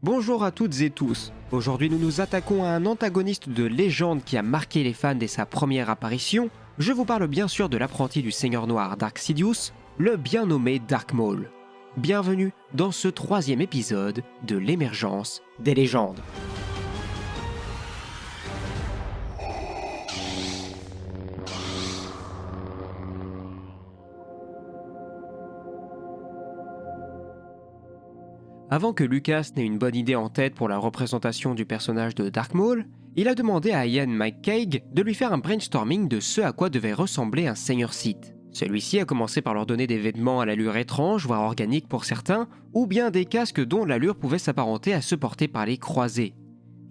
Bonjour à toutes et tous. Aujourd'hui, nous nous attaquons à un antagoniste de légende qui a marqué les fans dès sa première apparition. Je vous parle bien sûr de l'apprenti du Seigneur Noir Dark Sidious, le bien nommé Dark Maul. Bienvenue dans ce troisième épisode de l'émergence des légendes. Avant que Lucas n'ait une bonne idée en tête pour la représentation du personnage de Dark Maul, il a demandé à Ian McCaig de lui faire un brainstorming de ce à quoi devait ressembler un Seigneur Sith. Celui-ci a commencé par leur donner des vêtements à l'allure étrange, voire organique pour certains, ou bien des casques dont l'allure pouvait s'apparenter à ceux portés par les croisés.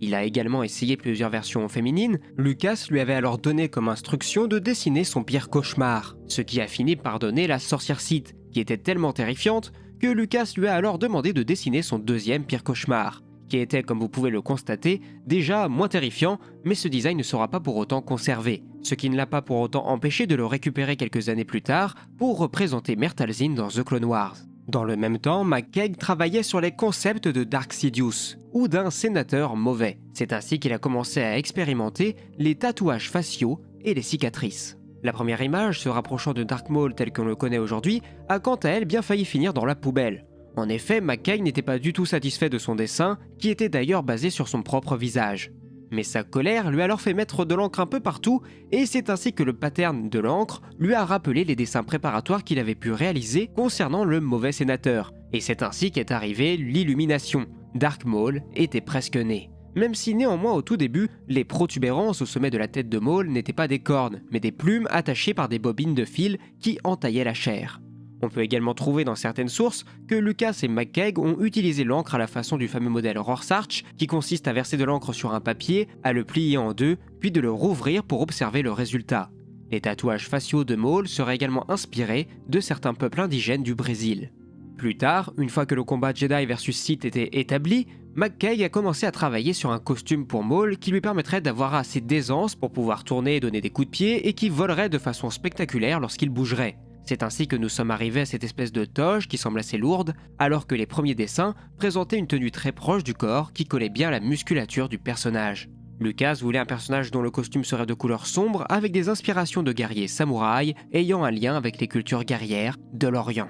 Il a également essayé plusieurs versions féminines. Lucas lui avait alors donné comme instruction de dessiner son pire cauchemar, ce qui a fini par donner la sorcière Sith, qui était tellement terrifiante que Lucas lui a alors demandé de dessiner son deuxième pire cauchemar, qui était, comme vous pouvez le constater, déjà moins terrifiant, mais ce design ne sera pas pour autant conservé, ce qui ne l'a pas pour autant empêché de le récupérer quelques années plus tard pour représenter Mertalzin dans The Clone Wars. Dans le même temps, McCaig travaillait sur les concepts de Dark Sidious, ou d'un sénateur mauvais. C'est ainsi qu'il a commencé à expérimenter les tatouages faciaux et les cicatrices. La première image, se rapprochant de Dark Maul tel qu'on le connaît aujourd'hui, a quant à elle bien failli finir dans la poubelle. En effet, McCaig n'était pas du tout satisfait de son dessin, qui était d'ailleurs basé sur son propre visage. Mais sa colère lui a alors fait mettre de l'encre un peu partout, et c'est ainsi que le pattern de l'encre lui a rappelé les dessins préparatoires qu'il avait pu réaliser concernant le mauvais sénateur. Et c'est ainsi qu'est arrivée l'illumination. Dark Maul était presque né. Même si néanmoins au tout début, les protubérances au sommet de la tête de Maul n'étaient pas des cornes, mais des plumes attachées par des bobines de fil qui entaillaient la chair. On peut également trouver dans certaines sources que Lucas et McCaig ont utilisé l'encre à la façon du fameux modèle Rorschach, qui consiste à verser de l'encre sur un papier, à le plier en deux, puis de le rouvrir pour observer le résultat. Les tatouages faciaux de Maul seraient également inspirés de certains peuples indigènes du Brésil. Plus tard, une fois que le combat Jedi versus Sith était établi, McCaig a commencé à travailler sur un costume pour Maul qui lui permettrait d'avoir assez d'aisance pour pouvoir tourner et donner des coups de pied et qui volerait de façon spectaculaire lorsqu'il bougerait. C'est ainsi que nous sommes arrivés à cette espèce de toge qui semble assez lourde, alors que les premiers dessins présentaient une tenue très proche du corps qui collait bien à la musculature du personnage. Lucas voulait un personnage dont le costume serait de couleur sombre avec des inspirations de guerriers samouraïs ayant un lien avec les cultures guerrières de l'Orient.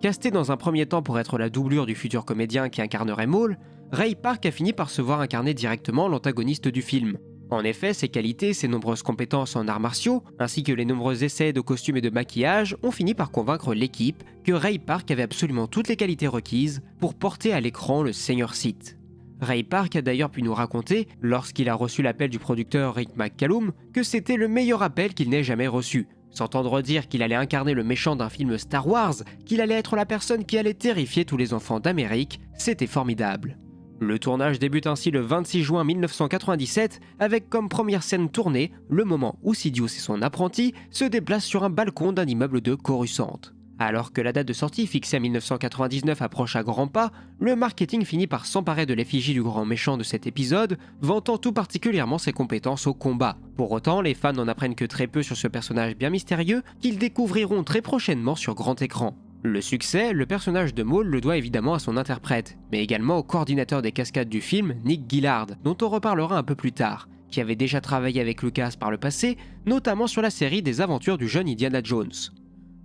Casté dans un premier temps pour être la doublure du futur comédien qui incarnerait Maul, Ray Park a fini par se voir incarner directement l'antagoniste du film. En effet, ses qualités, ses nombreuses compétences en arts martiaux, ainsi que les nombreux essais de costumes et de maquillage ont fini par convaincre l'équipe que Ray Park avait absolument toutes les qualités requises pour porter à l'écran le Seigneur Sith. Ray Park a d'ailleurs pu nous raconter, lorsqu'il a reçu l'appel du producteur Rick McCallum, que c'était le meilleur appel qu'il n'ait jamais reçu. S'entendre dire qu'il allait incarner le méchant d'un film Star Wars, qu'il allait être la personne qui allait terrifier tous les enfants d'Amérique, c'était formidable. Le tournage débute ainsi le 26 juin 1997 avec comme première scène tournée le moment où Sidious et son apprenti se déplacent sur un balcon d'un immeuble de Coruscant. Alors que la date de sortie fixée à 1999 approche à grands pas, le marketing finit par s'emparer de l'effigie du grand méchant de cet épisode, vantant tout particulièrement ses compétences au combat. Pour autant, les fans n'en apprennent que très peu sur ce personnage bien mystérieux qu'ils découvriront très prochainement sur grand écran. Le succès, le personnage de Maul le doit évidemment à son interprète, mais également au coordinateur des cascades du film, Nick Gillard, dont on reparlera un peu plus tard, qui avait déjà travaillé avec Lucas par le passé, notamment sur la série des aventures du jeune Indiana Jones.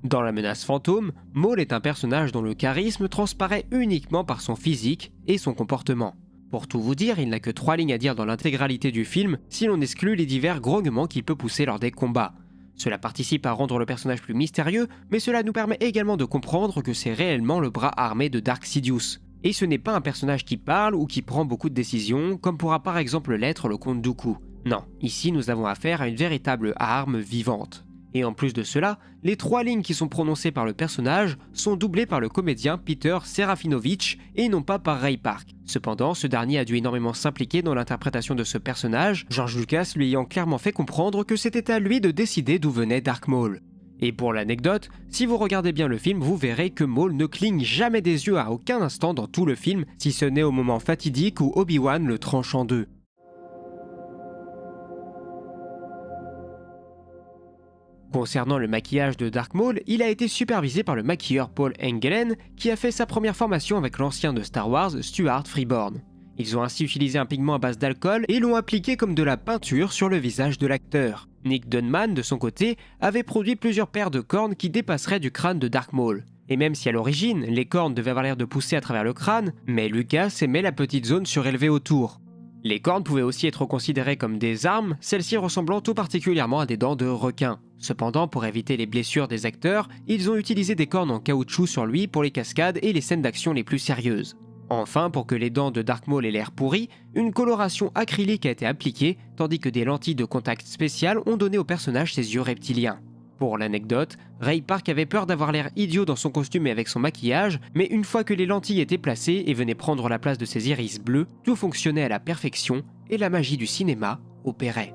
Dans La Menace Fantôme, Maul est un personnage dont le charisme transparaît uniquement par son physique et son comportement. Pour tout vous dire, il n'a que 3 lignes à dire dans l'intégralité du film si l'on exclut les divers grognements qu'il peut pousser lors des combats. Cela participe à rendre le personnage plus mystérieux, mais cela nous permet également de comprendre que c'est réellement le bras armé de Dark Sidious. Et ce n'est pas un personnage qui parle ou qui prend beaucoup de décisions, comme pourra par exemple l'être le comte Dooku. Non, ici nous avons affaire à une véritable arme vivante. Et en plus de cela, les 3 lignes qui sont prononcées par le personnage sont doublées par le comédien Peter Serafinovich et non pas par Ray Park. Cependant, ce dernier a dû énormément s'impliquer dans l'interprétation de ce personnage, George Lucas lui ayant clairement fait comprendre que c'était à lui de décider d'où venait Dark Maul. Et pour l'anecdote, si vous regardez bien le film, vous verrez que Maul ne cligne jamais des yeux à aucun instant dans tout le film, si ce n'est au moment fatidique où Obi-Wan le tranche en deux. Concernant le maquillage de Dark Maul, il a été supervisé par le maquilleur Paul Engelen, qui a fait sa première formation avec l'ancien de Star Wars, Stuart Freeborn. Ils ont ainsi utilisé un pigment à base d'alcool et l'ont appliqué comme de la peinture sur le visage de l'acteur. Nick Dunman, de son côté, avait produit plusieurs paires de cornes qui dépasseraient du crâne de Dark Maul. Et même si à l'origine, les cornes devaient avoir l'air de pousser à travers le crâne, mais Lucas aimait la petite zone surélevée autour. Les cornes pouvaient aussi être considérées comme des armes, celles-ci ressemblant tout particulièrement à des dents de requin. Cependant, pour éviter les blessures des acteurs, ils ont utilisé des cornes en caoutchouc sur lui pour les cascades et les scènes d'action les plus sérieuses. Enfin, pour que les dents de Dark Maul aient l'air pourries, une coloration acrylique a été appliquée, tandis que des lentilles de contact spéciales ont donné au personnage ses yeux reptiliens. Pour l'anecdote, Ray Park avait peur d'avoir l'air idiot dans son costume et avec son maquillage, mais une fois que les lentilles étaient placées et venaient prendre la place de ses iris bleus, tout fonctionnait à la perfection et la magie du cinéma opérait.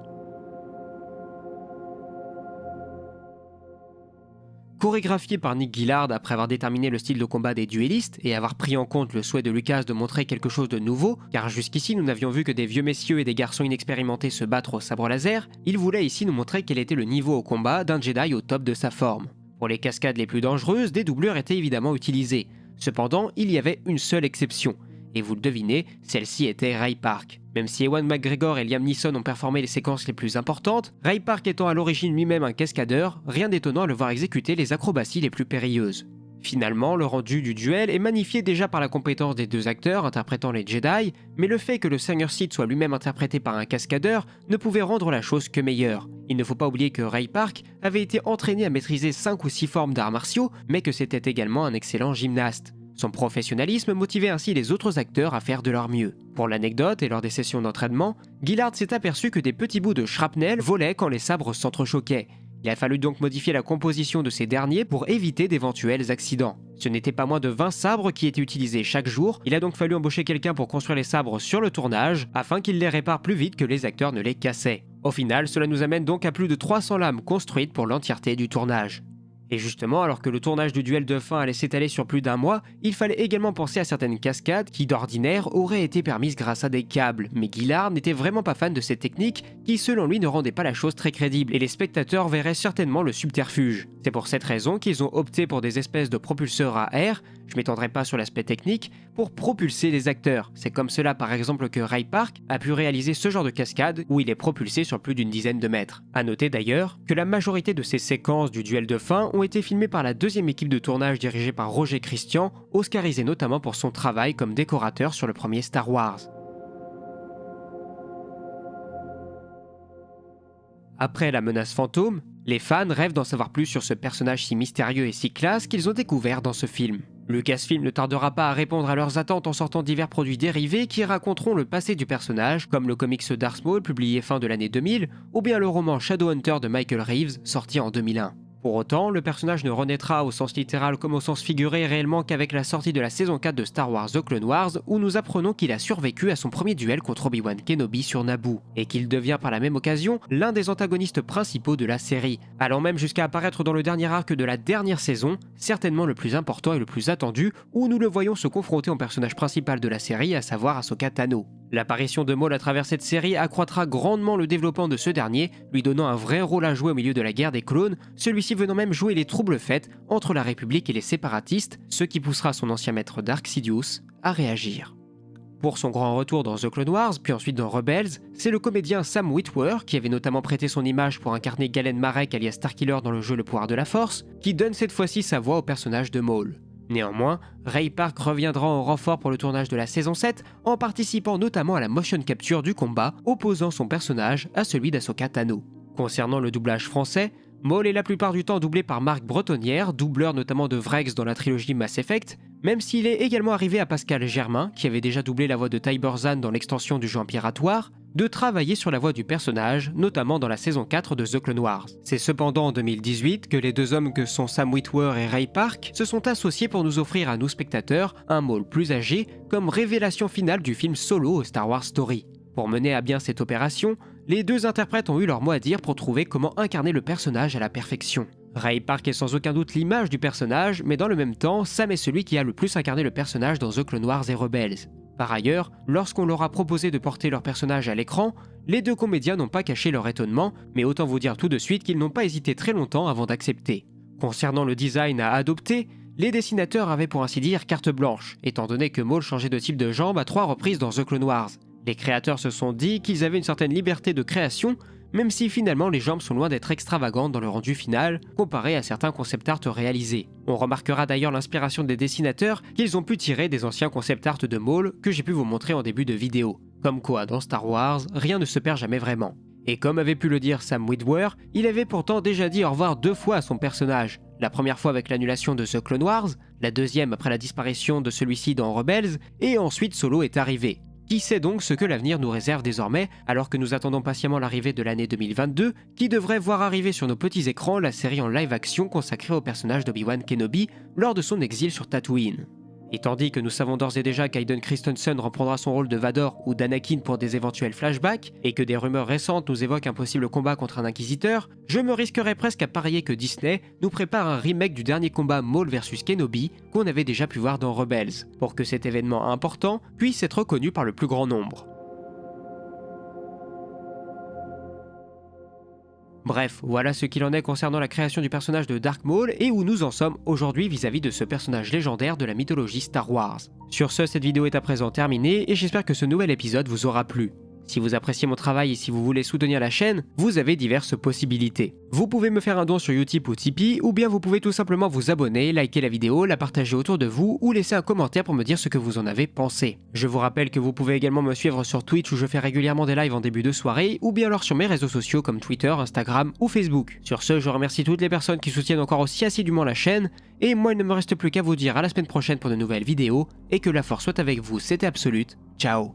Chorégraphié par Nick Gillard après avoir déterminé le style de combat des duellistes et avoir pris en compte le souhait de Lucas de montrer quelque chose de nouveau, car jusqu'ici nous n'avions vu que des vieux messieurs et des garçons inexpérimentés se battre au sabre laser, il voulait ici nous montrer quel était le niveau au combat d'un Jedi au top de sa forme. Pour les cascades les plus dangereuses, des doublures étaient évidemment utilisées. Cependant, il y avait une seule exception. Et vous le devinez, celle-ci était Ray Park. Même si Ewan McGregor et Liam Neeson ont performé les séquences les plus importantes, Ray Park étant à l'origine lui-même un cascadeur, rien d'étonnant à le voir exécuter les acrobaties les plus périlleuses. Finalement, le rendu du duel est magnifié déjà par la compétence des deux acteurs interprétant les Jedi, mais le fait que le Seigneur Sith soit lui-même interprété par un cascadeur ne pouvait rendre la chose que meilleure. Il ne faut pas oublier que Ray Park avait été entraîné à maîtriser 5 ou 6 formes d'arts martiaux, mais que c'était également un excellent gymnaste. Son professionnalisme motivait ainsi les autres acteurs à faire de leur mieux. Pour l'anecdote et lors des sessions d'entraînement, Gillard s'est aperçu que des petits bouts de shrapnel volaient quand les sabres s'entrechoquaient. Il a fallu donc modifier la composition de ces derniers pour éviter d'éventuels accidents. Ce n'était pas moins de 20 sabres qui étaient utilisés chaque jour, il a donc fallu embaucher quelqu'un pour construire les sabres sur le tournage, afin qu'il les répare plus vite que les acteurs ne les cassaient. Au final, cela nous amène donc à plus de 300 lames construites pour l'entièreté du tournage. Et justement, alors que le tournage du duel de fin allait s'étaler sur plus d'un mois, il fallait également penser à certaines cascades qui d'ordinaire auraient été permises grâce à des câbles, mais Gillard n'était vraiment pas fan de ces techniques qui selon lui ne rendaient pas la chose très crédible et les spectateurs verraient certainement le subterfuge. C'est pour cette raison qu'ils ont opté pour des espèces de propulseurs à air, je m'étendrai pas sur l'aspect technique, pour propulser les acteurs. C'est comme cela par exemple que Ray Park a pu réaliser ce genre de cascade où il est propulsé sur plus d'une dizaine de mètres. A noter d'ailleurs que la majorité de ces séquences du duel de fin ont été filmées par la deuxième équipe de tournage dirigée par Roger Christian, oscarisé notamment pour son travail comme décorateur sur le premier Star Wars. Après la menace fantôme, les fans rêvent d'en savoir plus sur ce personnage si mystérieux et si classe qu'ils ont découvert dans ce film. Lucasfilm ne tardera pas à répondre à leurs attentes en sortant divers produits dérivés qui raconteront le passé du personnage, comme le comics Darth Maul publié fin de l'année 2000, ou bien le roman Shadowhunter de Michael Reeves sorti en 2001. Pour autant, le personnage ne renaîtra au sens littéral comme au sens figuré réellement qu'avec la sortie de la saison 4 de Star Wars The Clone Wars, où nous apprenons qu'il a survécu à son premier duel contre Obi-Wan Kenobi sur Naboo, et qu'il devient par la même occasion l'un des antagonistes principaux de la série, allant même jusqu'à apparaître dans le dernier arc de la dernière saison, certainement le plus important et le plus attendu, où nous le voyons se confronter au personnage principal de la série, à savoir Ahsoka Tano. L'apparition de Maul à travers cette série accroîtra grandement le développement de ce dernier, lui donnant un vrai rôle à jouer au milieu de la guerre des clones, celui-ci venant même jouer les troubles faits entre la République et les séparatistes, ce qui poussera son ancien maître Dark Sidious à réagir. Pour son grand retour dans The Clone Wars, puis ensuite dans Rebels, c'est le comédien Sam Witwer, qui avait notamment prêté son image pour incarner Galen Marek alias Starkiller dans le jeu Le Pouvoir de la Force, qui donne cette fois-ci sa voix au personnage de Maul. Néanmoins, Ray Park reviendra en renfort pour le tournage de la saison 7 en participant notamment à la motion capture du combat, opposant son personnage à celui d'Ahsoka Tano. Concernant le doublage français, Maul est la plupart du temps doublé par Marc Bretonnière, doubleur notamment de Vrex dans la trilogie Mass Effect, même s'il est également arrivé à Pascal Germain, qui avait déjà doublé la voix de Tiber Zahn dans l'extension du jeu Impératoire, de travailler sur la voix du personnage, notamment dans la saison 4 de The Clone Wars. C'est cependant en 2018 que les deux hommes que sont Sam Witwer et Ray Park se sont associés pour nous offrir à nous spectateurs un Maul plus âgé comme révélation finale du film Solo Star Wars Story. Pour mener à bien cette opération, les deux interprètes ont eu leur mot à dire pour trouver comment incarner le personnage à la perfection. Ray Park est sans aucun doute l'image du personnage, mais dans le même temps, Sam est celui qui a le plus incarné le personnage dans The Clone Wars et Rebels. Par ailleurs, lorsqu'on leur a proposé de porter leur personnage à l'écran, les deux comédiens n'ont pas caché leur étonnement, mais autant vous dire tout de suite qu'ils n'ont pas hésité très longtemps avant d'accepter. Concernant le design à adopter, les dessinateurs avaient pour ainsi dire carte blanche, étant donné que Maul changeait de type de jambe à 3 reprises dans The Clone Wars. Les créateurs se sont dit qu'ils avaient une certaine liberté de création, même si finalement les jambes sont loin d'être extravagantes dans le rendu final, comparé à certains concept art réalisés. On remarquera d'ailleurs l'inspiration des dessinateurs qu'ils ont pu tirer des anciens concept art de Maul que j'ai pu vous montrer en début de vidéo. Comme quoi, dans Star Wars, rien ne se perd jamais vraiment. Et comme avait pu le dire Sam Witwer, il avait pourtant déjà dit au revoir 2 fois à son personnage. La première fois avec l'annulation de The Clone Wars, la deuxième après la disparition de celui-ci dans Rebels, et ensuite Solo est arrivé. Qui sait donc ce que l'avenir nous réserve désormais, alors que nous attendons patiemment l'arrivée de l'année 2022, qui devrait voir arriver sur nos petits écrans la série en live-action consacrée au personnage d'Obi-Wan Kenobi lors de son exil sur Tatooine. Et tandis que nous savons d'ores et déjà qu'Hayden Christensen reprendra son rôle de Vador ou d'Anakin pour des éventuels flashbacks, et que des rumeurs récentes nous évoquent un possible combat contre un inquisiteur, je me risquerais presque à parier que Disney nous prépare un remake du dernier combat Maul vs Kenobi qu'on avait déjà pu voir dans Rebels, pour que cet événement important puisse être connu par le plus grand nombre. Bref, voilà ce qu'il en est concernant la création du personnage de Dark Maul et où nous en sommes aujourd'hui vis-à-vis de ce personnage légendaire de la mythologie Star Wars. Sur ce, cette vidéo est à présent terminée et j'espère que ce nouvel épisode vous aura plu. Si vous appréciez mon travail et si vous voulez soutenir la chaîne, vous avez diverses possibilités. Vous pouvez me faire un don sur Utip ou Tipeee, ou bien vous pouvez tout simplement vous abonner, liker la vidéo, la partager autour de vous, ou laisser un commentaire pour me dire ce que vous en avez pensé. Je vous rappelle que vous pouvez également me suivre sur Twitch où je fais régulièrement des lives en début de soirée, ou bien alors sur mes réseaux sociaux comme Twitter, Instagram ou Facebook. Sur ce, je remercie toutes les personnes qui soutiennent encore aussi assidûment la chaîne, et moi il ne me reste plus qu'à vous dire à la semaine prochaine pour de nouvelles vidéos, et que la force soit avec vous, c'était Absolute, ciao.